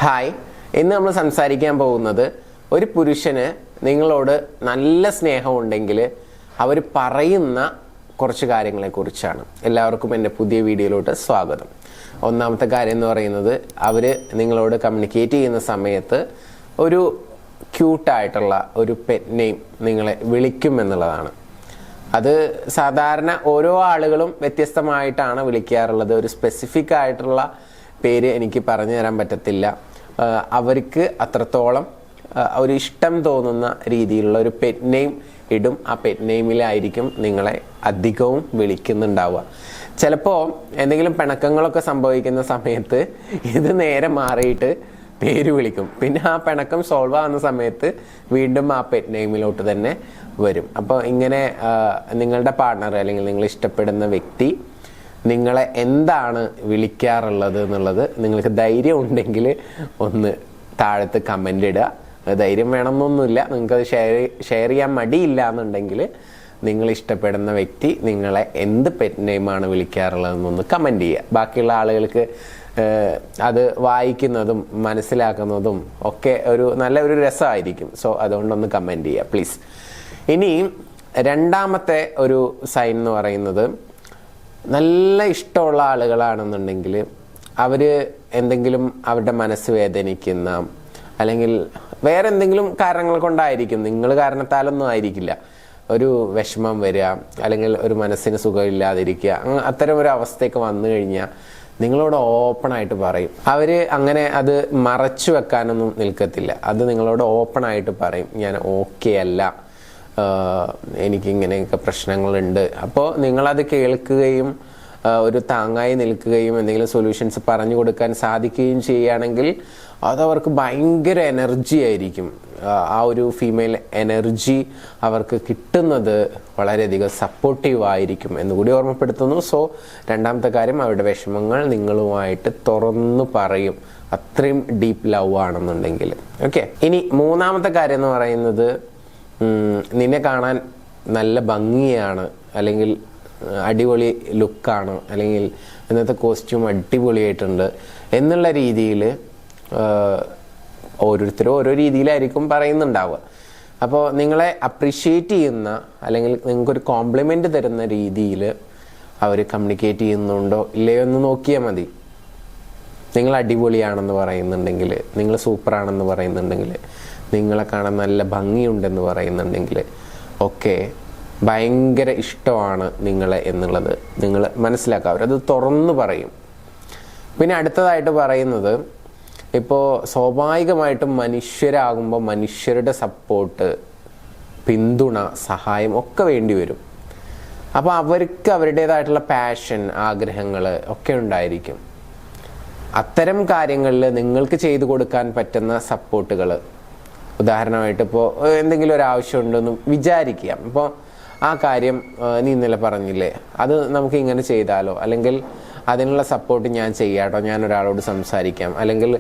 Hi, ഇന്ന് നമ്മൾ സംസാരിക്കാൻ പോകുന്നത് ഒരു പുരുഷന് നിങ്ങളോട് നല്ല സ്നേഹമുണ്ടെങ്കിൽ അവർ പറയുന്ന കുറച്ച് കാര്യങ്ങളെക്കുറിച്ചാണ്. എല്ലാവർക്കും എൻ്റെ പുതിയ വീഡിയോയിലോട്ട് സ്വാഗതം. ഒന്നാമത്തെ കാര്യം എന്ന് പറയുന്നത്, അവർ നിങ്ങളോട് കമ്മ്യൂണിക്കേറ്റ് ചെയ്യുന്ന സമയത്ത് ഒരു ക്യൂട്ടായിട്ടുള്ള ഒരു പെറ്റ് നെയിം നിങ്ങളെ വിളിക്കും എന്നുള്ളതാണ്. അത് സാധാരണ ഓരോ ആളുകളും വ്യത്യസ്തമായിട്ടാണ് വിളിക്കാറുള്ളത്. ഒരു സ്പെസിഫിക് ആയിട്ടുള്ള പേര് എനിക്ക് പറഞ്ഞു തരാൻ പറ്റത്തില്ല. അവർക്ക് അത്രത്തോളം ഒരു ഇഷ്ടം തോന്നുന്ന രീതിയിലുള്ള ഒരു പെറ്റ് നെയിം ഇടും. ആ പെറ്റ് നെയിമിലായിരിക്കും നിങ്ങളെ അധികവും വിളിക്കുന്നുണ്ടാവുക. ചിലപ്പോൾ എന്തെങ്കിലും പിണക്കങ്ങളൊക്കെ സംഭവിക്കുന്ന സമയത്ത് ഇത് നേരെ മാറിയിട്ട് പേര് വിളിക്കും. പിന്നെ ആ പിണക്കം സോൾവ് ആവുന്ന സമയത്ത് വീണ്ടും ആ പെറ്റ് നെയിമിലോട്ട് തന്നെ വരും. അപ്പോൾ ഇങ്ങനെ നിങ്ങളുടെ പാർട്ണർ അല്ലെങ്കിൽ നിങ്ങൾ ഇഷ്ടപ്പെടുന്ന വ്യക്തി നിങ്ങളെ എന്താണ് വിളിക്കാറുള്ളത് എന്നുള്ളത് നിങ്ങൾക്ക് ധൈര്യം ഉണ്ടെങ്കിൽ ഒന്ന് താഴത്ത് കമൻ്റ് ഇടുക. ധൈര്യം വേണമെന്നൊന്നുമില്ല, നിങ്ങൾക്കത് ഷെയർ ചെയ്യാൻ മടിയില്ല എന്നുണ്ടെങ്കിൽ നിങ്ങൾ ഇഷ്ടപ്പെടുന്ന വ്യക്തി നിങ്ങളെ എന്ത് പെറ്റ് നെയിമാണ് വിളിക്കാറുള്ളതെന്നൊന്ന് കമൻ്റ് ചെയ്യുക. ബാക്കിയുള്ള ആളുകൾക്ക് അത് വായിക്കുന്നതും മനസ്സിലാക്കുന്നതും ഒക്കെ നല്ലൊരു രസമായിരിക്കും. സോ അതുകൊണ്ടൊന്ന് കമൻ്റ് ചെയ്യുക പ്ലീസ്. ഇനി രണ്ടാമത്തെ ഒരു സൈൻ എന്ന് പറയുന്നത്, നല്ല ഇഷ്ടമുള്ള ആളുകളാണെന്നുണ്ടെങ്കിൽ അവർ എന്തെങ്കിലും അവരുടെ മനസ്സ് വേദനിക്കുന്ന അല്ലെങ്കിൽ വേറെ എന്തെങ്കിലും കാരണങ്ങൾ കൊണ്ടായിരിക്കും, നിങ്ങൾ കാരണത്താലൊന്നും ആയിരിക്കില്ല, ഒരു വിഷമം വരിക അല്ലെങ്കിൽ ഒരു മനസ്സിന് സുഖമില്ലാതിരിക്കുക, അത്തരം ഒരു അവസ്ഥയൊക്കെ വന്നു കഴിഞ്ഞാൽ നിങ്ങളോട് ഓപ്പണായിട്ട് പറയും. അവർ അങ്ങനെ അത് മറച്ചു വെക്കാനൊന്നും നിൽക്കത്തില്ല. അത് നിങ്ങളോട് ഓപ്പണായിട്ട് പറയും, ഞാൻ ഓക്കെ അല്ല, എനിക്കിങ്ങനെയൊക്കെ പ്രശ്നങ്ങളുണ്ട്. അപ്പോൾ നിങ്ങളത് കേൾക്കുകയും ഒരു താങ്ങായി നിൽക്കുകയും എന്തെങ്കിലും സൊല്യൂഷൻസ് പറഞ്ഞു കൊടുക്കാൻ സാധിക്കുകയും ചെയ്യുകയാണെങ്കിൽ അതവർക്ക് ഭയങ്കര എനർജി ആയിരിക്കും. ആ ഒരു ഫീമെയിൽ എനർജി അവർക്ക് കിട്ടുന്നത് വളരെയധികം സപ്പോർട്ടീവ് ആയിരിക്കും എന്നുകൂടി ഓർമ്മപ്പെടുത്തുന്നു. സോ രണ്ടാമത്തെ കാര്യം, അവരുടെ വിഷമങ്ങൾ നിങ്ങളുമായിട്ട് തുറന്നു പറയും, അത്രയും ഡീപ്പ് ലവ് ആണെന്നുണ്ടെങ്കിൽ. ഓക്കെ. ഇനി മൂന്നാമത്തെ കാര്യം എന്ന് പറയുന്നത്, നിന്നെ കാണാൻ നല്ല ഭംഗിയാണ്, അല്ലെങ്കിൽ അടിപൊളി ലുക്കാണ്, അല്ലെങ്കിൽ ഇന്നത്തെ കോസ്റ്റ്യൂം അടിപൊളിയായിട്ടുണ്ട് എന്നുള്ള രീതിയിൽ ഓരോരുത്തരും ഓരോ രീതിയിലായിരിക്കും പറയുന്നുണ്ടാവുക. അപ്പോൾ നിങ്ങളെ അപ്രീഷിയേറ്റ് ചെയ്യുന്ന അല്ലെങ്കിൽ നിങ്ങൾക്കൊരു കോംപ്ലിമെൻ്റ് തരുന്ന രീതിയിൽ അവർ കമ്മ്യൂണിക്കേറ്റ് ചെയ്യുന്നുണ്ടോ ഇല്ലയോ എന്ന് നോക്കിയാൽ മതി. നിങ്ങൾ അടിപൊളിയാണെന്ന് പറയുന്നുണ്ടെങ്കിൽ, നിങ്ങൾ സൂപ്പറാണെന്ന് പറയുന്നുണ്ടെങ്കിൽ, നിങ്ങളെ കാണാൻ നല്ല ഭംഗിയുണ്ടെന്ന് പറയുന്നുണ്ടെങ്കിൽ ഒക്കെ ഭയങ്കര ഇഷ്ടമാണ് നിങ്ങളെ എന്നുള്ളത് നിങ്ങൾ മനസ്സിലാക്കുക. അവരത് തുറന്നു പറയും. പിന്നെ അടുത്തതായിട്ട് പറയുന്നത്, ഇപ്പോൾ സ്വാഭാവികമായിട്ടും മനുഷ്യരാകുമ്പോൾ മനുഷ്യരുടെ സപ്പോർട്ട്, പിന്തുണ, സഹായം ഒക്കെ വേണ്ടി വരും. അപ്പോൾ അവർക്ക് അവരുടേതായിട്ടുള്ള പാഷൻ, ആഗ്രഹങ്ങൾ ഒക്കെ ഉണ്ടായിരിക്കും. അത്തരം കാര്യങ്ങളിൽ നിങ്ങൾക്ക് ചെയ്തു കൊടുക്കാൻ പറ്റുന്ന സപ്പോർട്ടുകൾ, ഉദാഹരണമായിട്ട് ഇപ്പോൾ എന്തെങ്കിലും ഒരു ആവശ്യമുണ്ടെന്ന് വിചാരിക്കുക. അപ്പോൾ ആ കാര്യം നീ ഇന്നലെ പറഞ്ഞില്ലേ, അത് നമുക്ക് ഇങ്ങനെ ചെയ്താലോ, അല്ലെങ്കിൽ അതിനുള്ള സപ്പോർട്ട് ഞാൻ ചെയ്യാട്ടോ, ഞാൻ ഒരാളോട് സംസാരിക്കാം, അല്ലെങ്കിൽ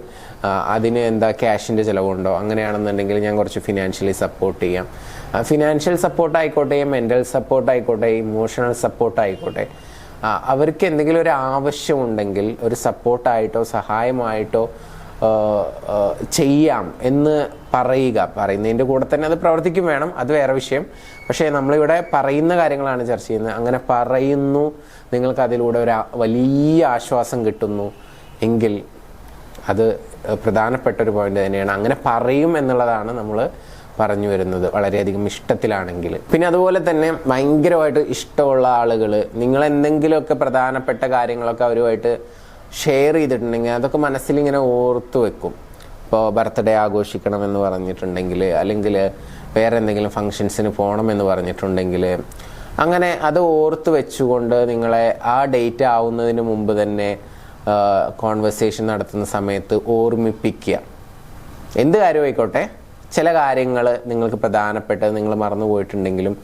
അതിന് എന്താ ക്യാഷിൻ്റെ ചിലവുണ്ടോ, അങ്ങനെയാണെന്നുണ്ടെങ്കിൽ ഞാൻ കുറച്ച് ഫിനാൻഷ്യലി സപ്പോർട്ട് ചെയ്യാം. ഫിനാൻഷ്യൽ സപ്പോർട്ട് ആയിക്കോട്ടെ, മെൻ്റൽ സപ്പോർട്ട് ആയിക്കോട്ടെ, ഇമോഷണൽ സപ്പോർട്ട് ആയിക്കോട്ടെ, അവർക്ക് എന്തെങ്കിലും ഒരു ആവശ്യമുണ്ടെങ്കിൽ ഒരു സപ്പോർട്ടായിട്ടോ സഹായമായിട്ടോ ചെയ്യാം എന്ന് പറയുന്നതിൻ്റെ കൂടെ തന്നെ അത് പ്രവർത്തിക്കും വേണം, അത് വേറെ വിഷയം. പക്ഷേ നമ്മളിവിടെ പറയുന്ന കാര്യങ്ങളാണ് ചർച്ച ചെയ്യുന്നത്. അങ്ങനെ പറയുന്നു, നിങ്ങൾക്ക് അതിലൂടെ ഒരു വലിയ ആശ്വാസം കിട്ടുന്നു എങ്കിൽ അത് പ്രധാനപ്പെട്ട ഒരു പോയിന്റ് തന്നെയാണ്. അങ്ങനെ പറയും എന്നുള്ളതാണ് നമ്മൾ പറഞ്ഞു വരുന്നത്, വളരെയധികം ഇഷ്ടത്തിലാണെങ്കിൽ. പിന്നെ അതുപോലെ തന്നെ ഭയങ്കരമായിട്ട് ഇഷ്ടമുള്ള ആളുകൾ, നിങ്ങൾ എന്തെങ്കിലുമൊക്കെ പ്രധാനപ്പെട്ട കാര്യങ്ങളൊക്കെ അവരുമായിട്ട് ഷെയർ ചെയ്തിട്ടുണ്ടെങ്കിൽ അതൊക്കെ മനസ്സിലിങ്ങനെ ഓർത്തു വെക്കും. ഇപ്പോൾ ബർത്ത്ഡേ ആഘോഷിക്കണമെന്ന് പറഞ്ഞിട്ടുണ്ടെങ്കിൽ, അല്ലെങ്കിൽ വേറെ എന്തെങ്കിലും ഫങ്ഷൻസിന് പോകണമെന്ന് പറഞ്ഞിട്ടുണ്ടെങ്കിൽ, അങ്ങനെ അത് ഓർത്ത് വെച്ചുകൊണ്ട് നിങ്ങളെ ആ ഡേറ്റ് ആവുന്നതിന് മുമ്പ് തന്നെ കോൺവെർസേഷൻ നടത്തുന്ന സമയത്ത് ഓർമ്മിപ്പിക്കുക. എന്ത് കാര്യമായിക്കോട്ടെ, ചില കാര്യങ്ങൾ നിങ്ങൾക്ക് പ്രധാനപ്പെട്ടത് നിങ്ങൾ മറന്നു പോയിട്ടുണ്ടെങ്കിലും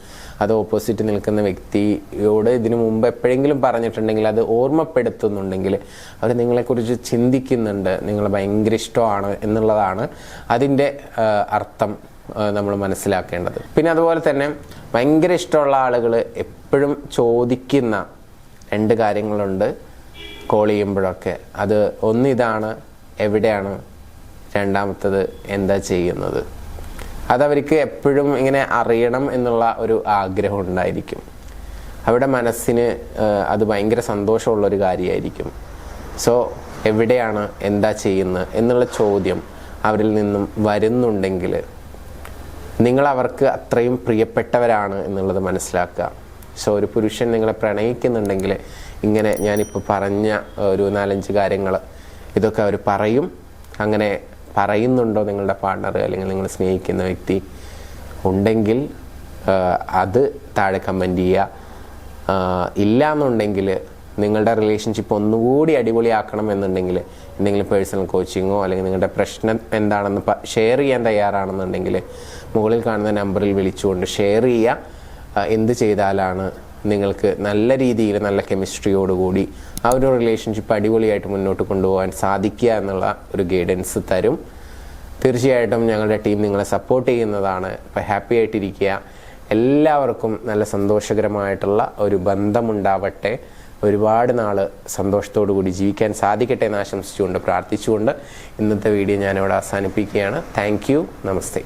അത് ഓപ്പോസിറ്റ് നിൽക്കുന്ന വ്യക്തിയോട് ഇതിനു മുമ്പ് എപ്പോഴെങ്കിലും പറഞ്ഞിട്ടുണ്ടെങ്കിൽ അത് ഓർമ്മപ്പെടുത്തുന്നുണ്ടെങ്കിൽ അവർ നിങ്ങളെക്കുറിച്ച് ചിന്തിക്കുന്നുണ്ട്, നിങ്ങളെ ഭയങ്കര ഇഷ്ടമാണ് എന്നുള്ളതാണ് അതിൻ്റെ അർത്ഥം നമ്മൾ മനസ്സിലാക്കേണ്ടത്. പിന്നെ അതുപോലെ തന്നെ ഭയങ്കര ഇഷ്ടമുള്ള ആളുകൾ എപ്പോഴും ചോദിക്കുന്ന രണ്ട് കാര്യങ്ങളുണ്ട് കോൾ ചെയ്യുമ്പോഴൊക്കെ. അത് ഒന്നിതാണ്, എവിടെയാണ്, രണ്ടാമത്തത് എന്താ ചെയ്യുന്നത്. അതവർക്ക് എപ്പോഴും ഇങ്ങനെ അറിയണം എന്നുള്ള ഒരു ആഗ്രഹം ഉണ്ടായിരിക്കും. അവരുടെ മനസ്സിന് അത് ഭയങ്കര സന്തോഷമുള്ളൊരു കാര്യമായിരിക്കും. സോ എവിടെയാണ്, എന്താ ചെയ്യുന്നത് എന്നുള്ള ചോദ്യം അവരിൽ നിന്നും വരുന്നുണ്ടെങ്കിൽ നിങ്ങൾ അവർക്ക് അത്രയും പ്രിയപ്പെട്ടവരാണ് എന്നുള്ളത് മനസ്സിലാക്കുക. സോ ഒരു പുരുഷൻ നിങ്ങളെ പ്രണയിക്കുന്നുണ്ടെങ്കിൽ ഇങ്ങനെ ഞാനിപ്പോൾ പറഞ്ഞ ഒരു 4-5 കാര്യങ്ങൾ ഇതൊക്കെ അവർ പറയും. അങ്ങനെ പറയുന്നുണ്ടോ നിങ്ങളുടെ പാർട്ണർ അല്ലെങ്കിൽ നിങ്ങൾ സ്നേഹിക്കുന്ന വ്യക്തി ഉണ്ടെങ്കിൽ അത് താഴെ കമൻറ്റ് ചെയ്യുക. ഇല്ല എന്നുണ്ടെങ്കിൽ നിങ്ങളുടെ റിലേഷൻഷിപ്പ് ഒന്നുകൂടി അടിപൊളിയാക്കണം എന്നുണ്ടെങ്കിൽ എന്തെങ്കിലും പേഴ്സണൽ കോച്ചിങ്ങോ അല്ലെങ്കിൽ നിങ്ങളുടെ പ്രശ്നം എന്താണെന്ന് ഷെയർ ചെയ്യാൻ തയ്യാറാണെന്നുണ്ടെങ്കിൽ മുകളിൽ കാണുന്ന നമ്പറിൽ വിളിച്ചുകൊണ്ട് ഷെയർ ചെയ്യുക. എന്ത് ചെയ്താലാണ് നിങ്ങൾക്ക് നല്ല രീതിയിൽ നല്ല കെമിസ്ട്രിയോടുകൂടി ആ ഒരു റിലേഷൻഷിപ്പ് അടിപൊളിയായിട്ട് മുന്നോട്ട് കൊണ്ടുപോകാൻ സാധിക്കുക എന്നുള്ള ഒരു ഗൈഡൻസ് തരും. തീർച്ചയായിട്ടും ഞങ്ങളുടെ ടീം നിങ്ങളെ സപ്പോർട്ട് ചെയ്യുന്നതാണ്. അപ്പോൾ ഹാപ്പി ആയിട്ടിരിക്കുക. എല്ലാവർക്കും നല്ല സന്തോഷകരമായിട്ടുള്ള ഒരു ബന്ധമുണ്ടാവട്ടെ. ഒരുപാട് നാൾ സന്തോഷത്തോടു കൂടി ജീവിക്കാൻ സാധിക്കട്ടെ എന്ന് ആശംസിച്ചുകൊണ്ട് പ്രാർത്ഥിച്ചുകൊണ്ട് ഇന്നത്തെ വീഡിയോ ഞാനിവിടെ അവസാനിപ്പിക്കുകയാണ്. Thank you. നമസ്തേ.